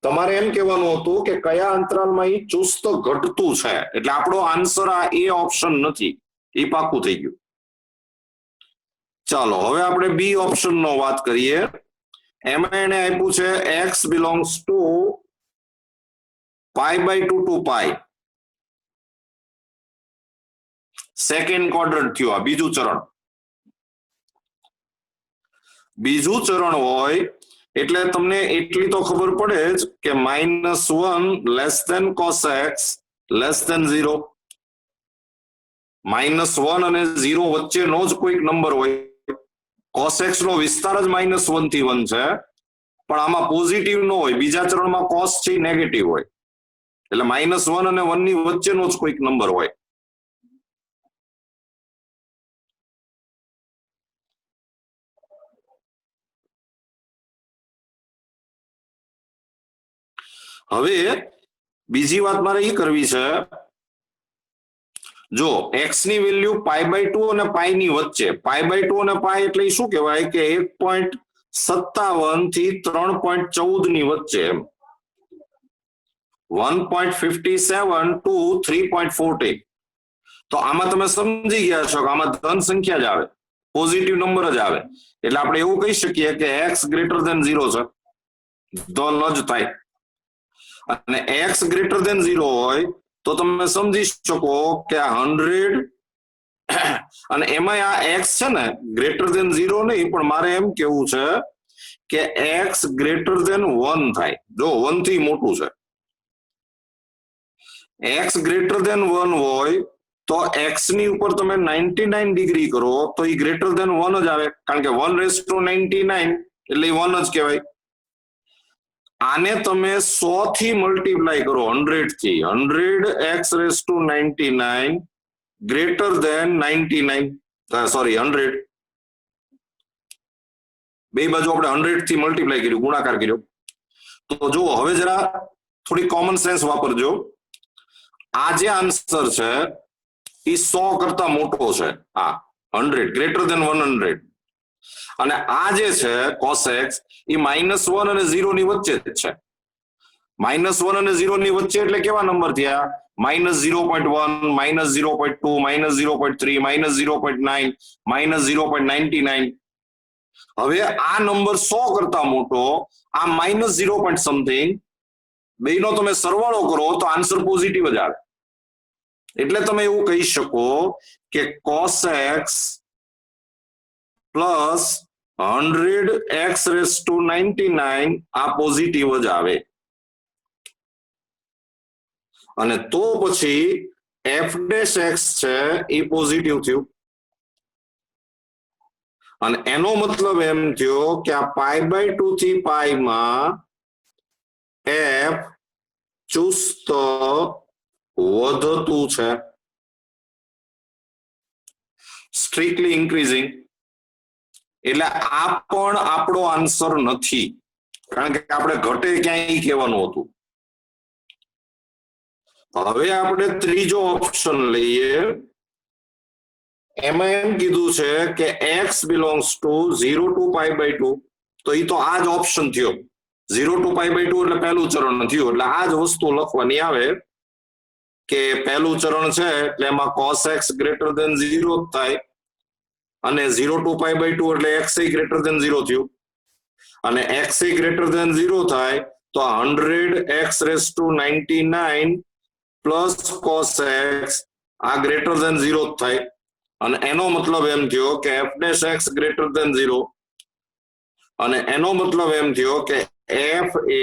તમારે એમ કહેવાનું હતું કે કયા અંતરાલમાં એ ચુસ્ત ઘટતું છે. એટલે આપણો આન્સર આ એ ઓપ્શન નથી, એ પાકું થઈ ગયું. ચાલો હવે આપણે બી ઓપ્શન નો વાત કરીએ. એમાં એને આપ્યું છે x belongs to π/2 to π. Second quadrant થયું આ બીજું ચરણ. બીજું ચરણ હોય એટલે તમને એટલી તો ખબર પડે જ કે -1 less than cos x less than 0. -1 અને 0 વચ્ચેનો જ કોઈક નંબર હોય. cos x નો વિસ્તાર જ -1 થી 1 છે, પણ આમાં પોઝિટિવ ન હોય. બીજા ચરણમાં cos છે નેગેટિવ હોય, એટલે -1 અને 1 ની વચ્ચેનો જ કોઈક નંબર હોય. હવે બીજી વાત મારે એ કરવી છે, જો x ની વેલ્યુ π/2 અને π ની વચ્ચે, π/2 અને π એટલે શું કહેવાય કે 1.57 થી 3.14 ની વચ્ચે, 1.57 to 3.14. તો આમાં તમે સમજી ગયા છો કે આમાં ધન સંખ્યા જ આવે, પોઝિટિવ નંબર જ આવે. એટલે આપણે એવું કહી શકીએ કે x ગ્રેટર ધેન 0 છે, ધન જ થાય. અને x ગ્રેટર ધેન 0 હોય તો તમે સમજી શકો કે 100 અને એમાં આ x છે ને ગ્રેટર ધેન 0 નહીં, પણ મારે એમ કેવું છે કે x ગ્રેટર ધેન 1 થાય. જો 1 થી મોટું છે, x ગ્રેટર ધેન 1 હોય તો x ની ઉપર તમે 99 ડિગ્રી કરો તો એ ગ્રેટર ધેન 1 જ આવે, કારણ કે 1/99 એટલે 1 જ કહેવાય. આને તમે 100 થી મલ્ટીપ્લાય કરો, 100 થી, 100 x⁻99 ગ્રેટર ધેન 100. બે બાજુ આપણે 100 થી મલ્ટીપ્લાય કર્યું, ગુણાકાર કર્યો. તો જુઓ હવે જરા થોડી કોમન સેન્સ વાપરજો. આ જે આન્સર છે એ 100 કરતા મોટો છે, આ 100 ગ્રેટર ધેન 100. અને આ જે છે cos x એ -1 અને 0 ની વચ્ચે જ છે. -1 અને 0 ની વચ્ચે એટલે કેવા નંબર થયા? -0.1, -0.2, -0.3, -0.9, -0.99. હવે આ નંબર 100 કરતા મોટો, આ -0. something, બેનો તમે સરવાળો કરો તો આન્સર પોઝિટિવ જ આવે. એટલે તમે એવું કહી શકો કે cos x પ્લસ 100 x⁻99 આ પોઝિટિવ જ આવે. અને તો પછી f'(x) છે એ પોઝિટિવ થયું. અને એનો મતલબ એમ થયો કે આ π/2 થી π માં f ચુસ્ત વધતું છે, સ્ટ્રિક્ટલી ઇન્ક્રીઝિંગ. એટલે આ પણ આપણો આન્સર નથી, કારણ કે આપણે ઘટે ક્યાંય કહેવાનું હતું. હવે આપણે ત્રીજો ઓપ્શન લઈએ. એમાં એમ કીધું છે કે x belongs to 0 to π/2. તો એ તો આ જ ઓપ્શન થયો. 0 to π/2 એટલે પહેલું ચરણ થયું. એટલે આ જ વસ્તુ લખવાની આવે કે પહેલું ચરણ છે એટલે એમાં cos x ગ્રેટર ધેન 0 થાય, અને 0 to π/2 એટલે x ગ્રેટર ધેન 0 થયું. અને x ગ્રેટર ધેન 0 થાય તો 100x⁻99 પ્લસ cos x આ ગ્રેટર ધેન 0 થાય અને એનો મતલબ એમ થયો કે f'(x) ગ્રેટર ધેન 0 અને એનો મતલબ એમ થયો કે f એ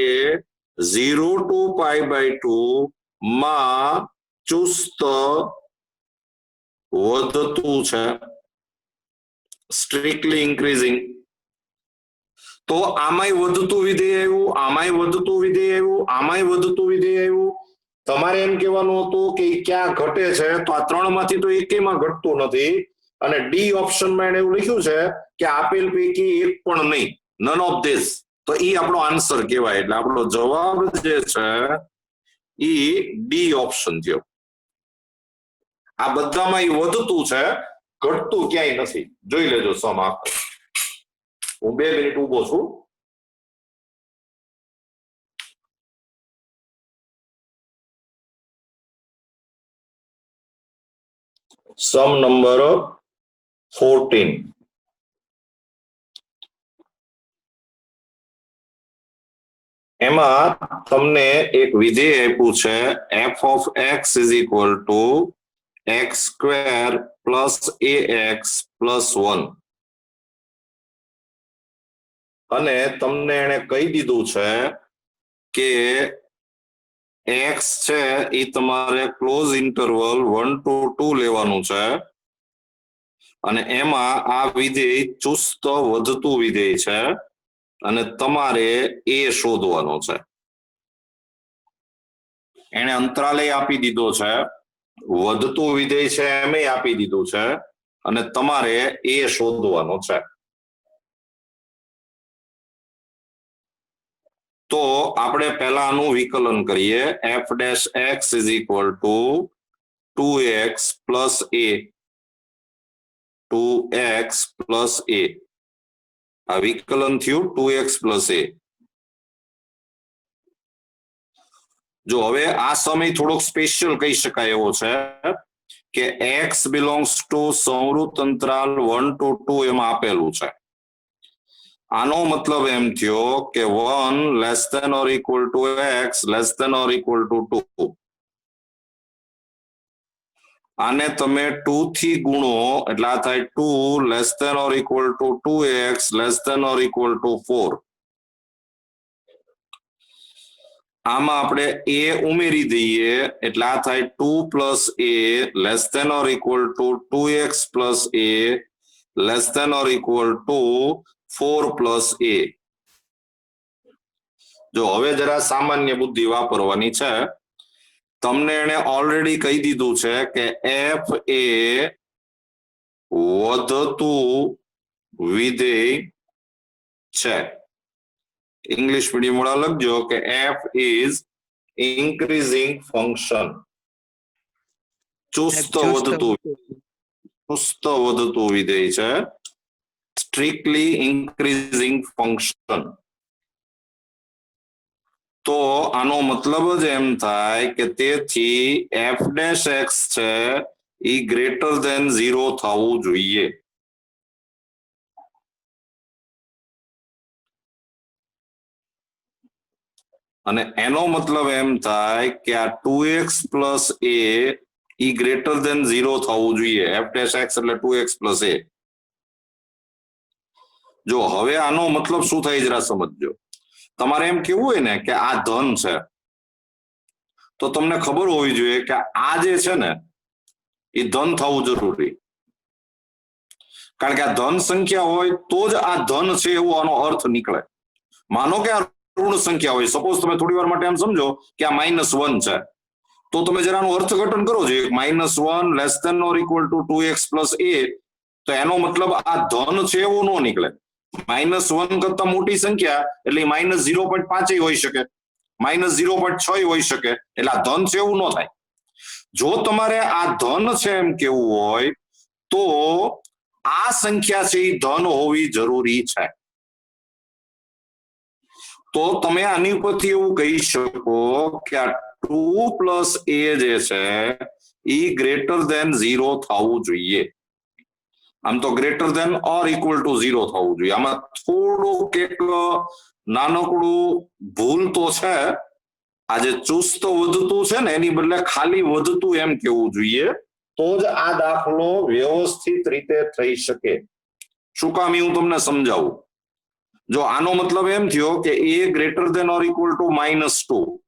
0 to π/2 માં ચુસ્ત વધતું છે, સ્ટ્રિક્ટલી ઇન્ક્રીઝિંગ. તો આમાંય વધતું વિધેય આવ્યું, આમાંય વધતું વિધેય આવ્યું, આમાંય વધતું વિધેય આવ્યું. તમારે એમ કહેવાનું હતું કે ક્યાં ઘટે છે, તો આ ત્રણમાંથી તો એકેયમાં ઘટતું નથી અને ડી ઓપ્શનમાં એને એવું લખ્યું છે કે આપેલ પૈકી એક પણ નહીં, નન ઓફ ધીસ. તો ઈ આપણો આન્સર કહેવાય. એટલે આપણો જવાબ જે છે ઈ ડી ઓપ્શન થયો. આ બધામાં ઈ વધતું છે, ઘટતું ક્યાંય નથી. જોઈ લેજો સમ આખો. હું 2 મિનિટ ઊભો છું. Sum number 14. એમાં તમને એક વિધેય આપ્યું છે f(x) = x² + ax + 1 અને તમને એને કહી દીધું છે કે x છે એ તમારે ક્લોઝ ઇન્ટરવલ 1 to 2 લેવાનું છે અને એમાં આ વિધેય ચુસ્ત વધતું વિધેય છે અને તમારે એ શોધવાનો છે. એને અંતરાલે આપી દીધો છે, વધતું વિધેય છે એમે આપી દીધું છે અને તમારે એ શોધવાનો છે. તો આપણે પહેલા આનું વિકલન કરીએ. f'(x) = 2x + a 2x + a. આ વિકલન થયું 2x + a. જો હવે આ સમય થોડોક સ્પેશિયલ કહી શકાય એવો છે કે x belongs to સંવૃત અંતરાલ 1 to 2 એમાં આપેલું છે. આનો મતલબ એમ થયો કે 1 < x < 2. આને તમે 2 થી ગુણો એટલે આ થાય 2 < 2x < 4. આમાં આપણે a ઉમેરી દઈએ એટલે આ થાય 2 + a < 2x + a < 4 + a. જો હવે જરા સામાન્ય બુદ્ધિ વાપરવાની છે. તમને એને ઓલરેડી કહી દીધું છે કે f એ વધતું વિધેય છે. ઇંગ્લિશ મીડિયમ વાળા લખજો કે f is increasing function. ચુસ્ત વધતું વિધેય છે, સ્ટ્રિક્ટલી ઇન્ક્રીઝિંગ ફંક્શન. તો આનો મતલબ જ એમ થાય કે તેથી f'(x) છે એ ગ્રેટર ધેન 0 થવું જોઈએ. અને એનો મતલબ એમ થાય કે આ 2x + a A greater than 0 થવું જોઈએ. f'(x) એટલે 2x + a. જો હવે આનો મતલબ શું થાય જરા સમજજો. તમારે એમ કેવું હોય ને કે આ ધન છે તો તમને ખબર હોવી જોઈએ કે આ જે છે ને એ ધન થવું જરૂરી. કારણ કે આ ધન સંખ્યા હોય તો જ આ ધન છે એવો આનો અર્થ નીકળે. માનો કે આ ઋણ સંખ્યા હોય, સપોઝ તમે થોડી વાર માટે એમ સમજો કે આ -1 છે, તો તમે જરાનું અર્થઘટન કરો છો. -1 < 2x + a, તો એનો મતલબ આ ધન છે એવું ન નીકળે. -1 કરતા મોટી સંખ્યા એટલે -0.5 હોઈ શકે, -0.6 હોઈ શકે. એટલે આ ધન છે એવું ન થાય. જો તમારે આ ધન છે એમ કેવું હોય તો આ સંખ્યા છે એ ધન હોવી જરૂરી છે. તો તમે આની ઉપરથી એવું કહી શકો કે આ 2 + a જે છે એ ગ્રેટર ધેન 0 થવું જોઈએ. આમ તો greater than or equal to 0 થવું જોઈએ. આમાં થોડુંક એક નાનકડું ભૂલ તો છે, આ જે ચુસ્ત વધતું છે ને એની બદલે ખાલી વધતું એમ કેવું જોઈએ, તો જ આ દાખલો વ્યવસ્થિત રીતે થઈ શકે. શું કામ એ હું તમને સમજાવું. જો આનો મતલબ એમ થયો કે a greater than or equal to -2,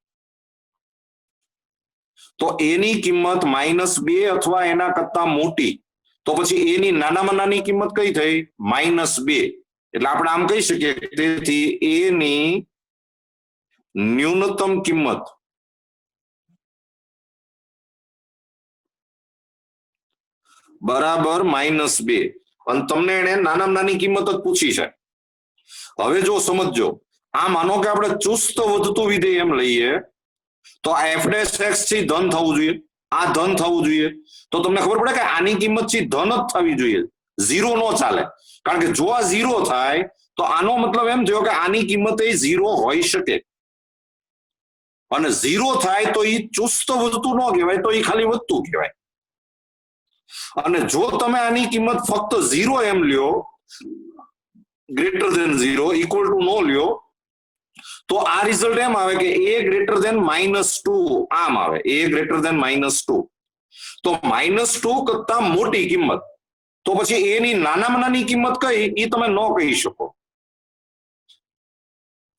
તો a ની કિંમત -2 અથવા એના કરતા મોટી, તો પછી a ની નાનામાં નાની કિંમત કઈ થઈ? -2. એટલે આપણે આમ કહી શકીએ તેથી a ની ન્યૂનતમ કિંમત બરાબર -2, અને તમને એને નાનામાં નાની કિંમત જ પૂછી છે. હવે જો સમજો, આ માનો કે આપણે ચુસ્ત વધતું વિધેય એમ લઈએ તો આ f' થી ધન થવું જોઈએ, આ ધન થવું જોઈએ. તો તમને ખબર પડે કે આની કિંમત થી ધન જ થવી જોઈએ, 0 નો ચાલે. કારણ કે જો આ 0 થાય તો આનો મતલબ એમ થયો કે આની કિંમત એ 0 હોઈ શકે, અને 0 થાય તો એ ચુસ્ત વધતું ન કહેવાય, તો એ ખાલી વધતું કહેવાય. અને જો તમે આની કિંમત ફક્ત 0 એમ લ્યો, ગ્રેટર દેન 0 ઇક્વલ ટુ નો લ્યો, તો આ રિઝલ્ટ એમ આવે કે a ગ્રેટર દેન -2 આમ આવે, a ગ્રેટર દેન -2. તો -2 કરતા મોટી કિંમત, તો પછી a ની નાનામાં નાની કિંમત કઈ એ તમે ન કહી શકો.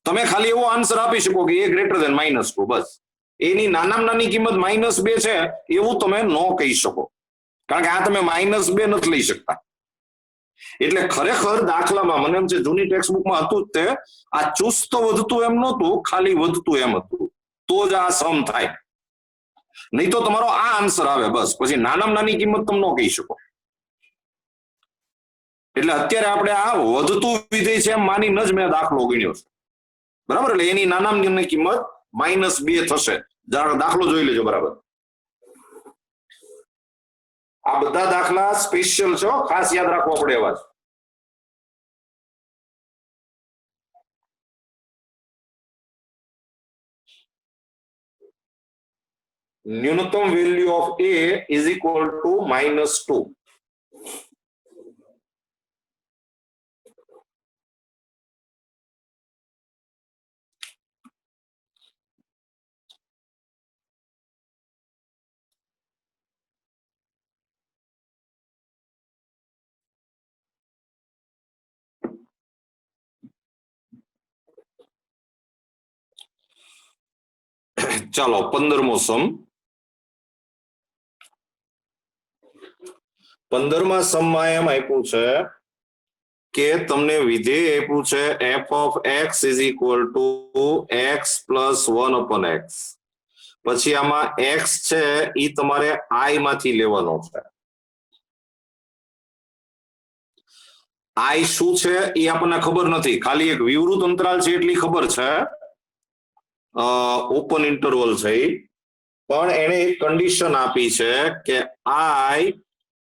તમે ખાલી એવો આન્સર આપી શકો કે a greater than -2, bus. a ની નાનામાં નાની કિંમત -2 છે એવું તમે ન કહી શકો, કારણ કે આ તમે -2 નથી લઈ શકતા. એટલે ખરેખર દાખલામાં મને એમ છે જૂની ટેક્સ્ટબુકમાં હતું જ તે, આ ચુસ્ત વધતું એમ નહોતું, ખાલી વધતું એમ હતું, તો જ આ સમ થાય. નહીં તો તમારો આ આન્સર આવે બસ, પછી નાનામાં નાની કિંમત તમે ન કહી શકો. એટલે અત્યારે આપણે આ વધતું વિધેય છે એમ માનીને જ મેં દાખલો ગણ્યો છે, બરાબર. એટલે એની નાનામાં નાની કિંમત -2 થશે. દાખલો જોઈ લેજો બરાબર. આ બધા દાખલા સ્પેશિયલ છે, ખાસ યાદ રાખવા પડે એવા છે. ન્યૂનતમ value of a is equal to -2. ચાલો 15મો સમ. 15મા સમમાં એમ આપ્યું છે કે તમને વિધેય આપ્યું છે f of x is equal to x plus 1/x. પછી આમાં x છે એ તમારે I માંથી લેવાનો છે. I શું છે એ આપણને ખબર નથી, ખાલી એક વિવૃત અંતરાલ છે એટલી ખબર છે, ઓપન ઇન્ટરવલ છે, પણ એને એક કન્ડિશન આપી છે કે I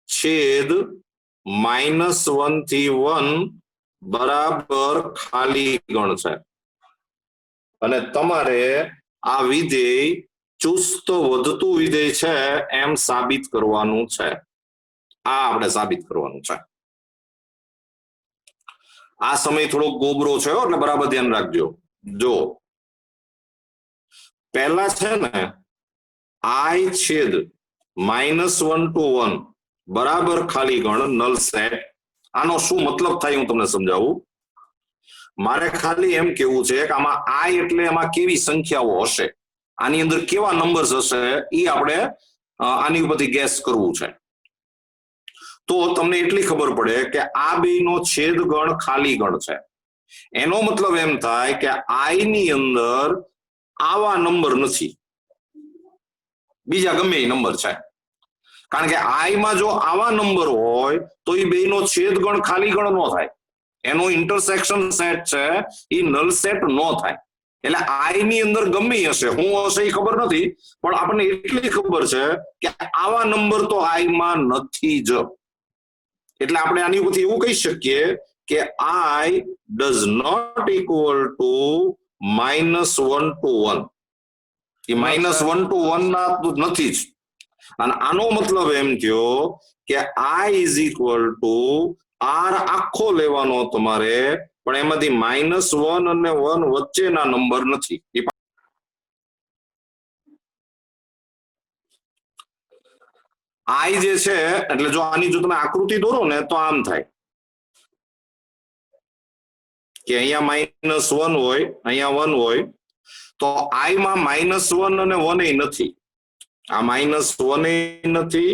છેદ -1 થી 1 બરાબર ખાલી ગણ છે, અને તમારે આ વિધેય ચુસ્ત વધતું વિધેય છે એમ સાબિત કરવાનું છે. આ આપણે સાબિત કરવાનું છે. આ સમય થોડો ગોબરો છે એટલે બરાબર ધ્યાન રાખજો. જો પહેલા છે ને I છેદ -1 to 1 બરાબર ખાલી ગણ નલ સેટ. આનો શું મતલબ થાય હું તમને સમજાવું. મારે ખાલી એમ કેવું છે કે આમાં I એટલે એમાં કેવી સંખ્યાઓ હશે, આની અંદર કેવા નંબર્સ હશે એ આપણે આની ઉપરથી ગેસ કરવું છે. તો તમને એટલી ખબર પડે કે આ બેયનો છેદ ગણ ખાલી ગણ છે. એનો મતલબ એમ થાય કે I ની અંદર આવા નંબર નથી, બીજા ગમે એ નંબર છે. કારણ કે I માં જો આવા નંબર હોય તો એ બેયનો છેદ ગણ ખાલી ગણ નો થાય, એનો ઇન્ટરસેક્શન સેટ છે એ નલ સેટ નો થાય. એટલે I ની અંદર ગમે હશે, હું હશે એ ખબર નથી, પણ આપણને એટલી ખબર છે કે આવા નંબર તો I માં નથી જ. એટલે આપણે આની ઉપરથી એવું કહી શકીએ કે I does not equal to -1 to 1. A -1 to 1 ના નથી જ. અને આનો મતલબ એમ થયો કે I is equal to R આખો લેવાનો તમારે, પણ એમાંથી -1 અને 1 વચ્ચેના નંબર નથી. I જે છે એટલે જો આની જો તમે આકૃતિ દોરો ને તો આમ થાય કે અહીંયા -1 હોય, અહીંયા 1 હોય, તો I માં -1 અને 1 નથી. આ -1 નથી,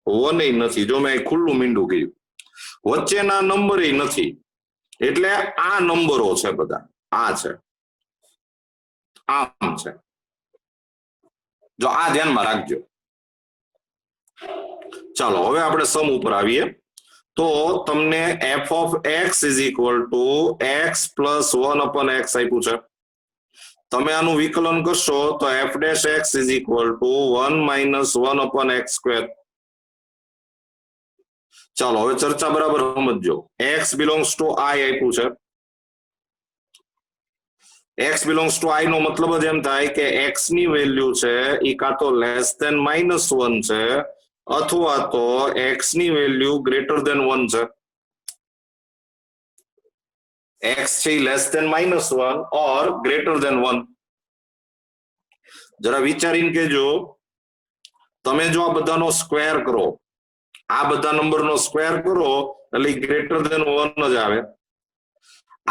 1 નથી. જો મેં ખુલ્લું મીંડું કર્યું, વચ્ચેના નંબર નથી, એટલે આ નંબરો છે બધા. આ છે, આમ છે. જો આ ધ્યાનમાં રાખજો. ચાલો હવે આપણે સમ ઉપર આવીએ. તો તમને f of x is equal to x plus 1 upon x આપ્યું છે. તમે આનું વિકલન કરશો તો f dash x is equal to 1 minus 1 upon x square. ચાલો હવે ચર્ચા બરાબર સમજજો. x belongs to I આપ્યું છે. x belongs to I નો મતલબ જ એમ થાય કે x ની વેલ્યુ છે એ કાં તો લેસ ધેન -1 છે અથવા તો x ની વેલ્યુ ગ્રેટર ધેન 1 છે. x છે લેસ ધેન -1 ઓર ગ્રેટર ધેન 1. જરા વિચારીને કહેજો, તમે જો આ બધાનો સ્ક્વેર કરો, આ બધા નંબરનો સ્ક્વેર કરો એટલે ગ્રેટર ધેન 1 જ આવે.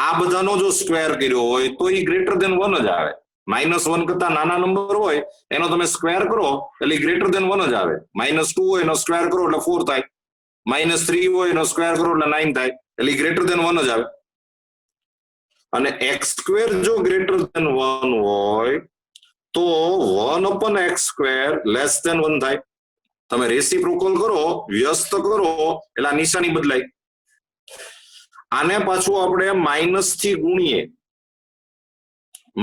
આ બધાનો જો સ્ક્વેર કર્યો હોય તો એ ગ્રેટર ધેન 1 જ આવે. -1 કરતા નાના નંબર હોય એનો તમે સ્ક્વેર કરો એટલે ગ્રેટર ધેન 1 જ આવે. -2 હોય એનો સ્ક્વેર કરો એટલે 4 થાય. -3 હોય એનો સ્ક્વેર કરો એટલે 9 થાય. એટલે ગ્રેટર ધેન 1 જ આવે. અને x સ્ક્વેર જો ગ્રેટર ધેન 1 હોય તો 1 upon x square less than 1 થાય. તમે રેસિપ્રોકલ કરો, વ્યસ્ત કરો એટલે આ નિશાની બદલાય. આને પાછું આપણે માઇનસ થી ગુણીએ,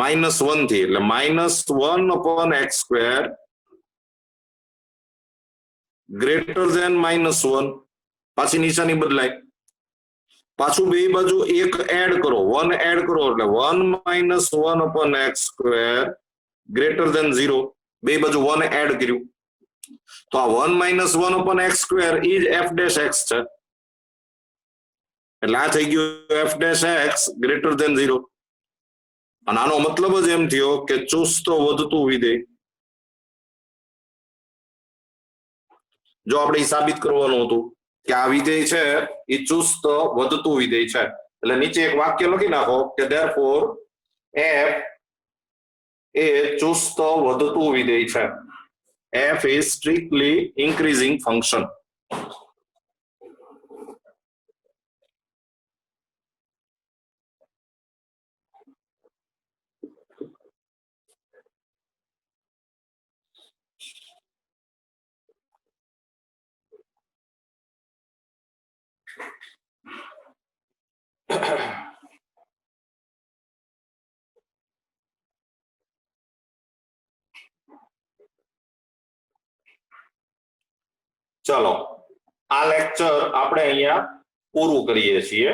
-1 થી, એટલે -1 upon x square greater than -1. પાછી નિશાની બદલાય. પાછું બે બાજુ એક એડ કરો, 1 એડ કરો એટલે 1 - 1 upon x square greater than 0. બે બાજુ 1 એડ કર્યું તો આ 1 - 1 upon x square is f dash x છે. એટલે આ થઈ ગયું f dash x greater than 0. અને આનો મતલબ જ એમ થયો કે ચુસ્ત વધતું વિધેય. જો આપણે સાબિત કરવાનું હતું કે આ વિધેય છે એ ચુસ્ત વધતું વિધેય છે, એટલે નીચે એક વાક્ય લખી નાખો કે therefore f એ ચુસ્ત વધતું વિધેય છે. f is strictly increasing function. ચલો આ લેક્ચર આપણે અહીંયા પૂરું કરીએ છીએ.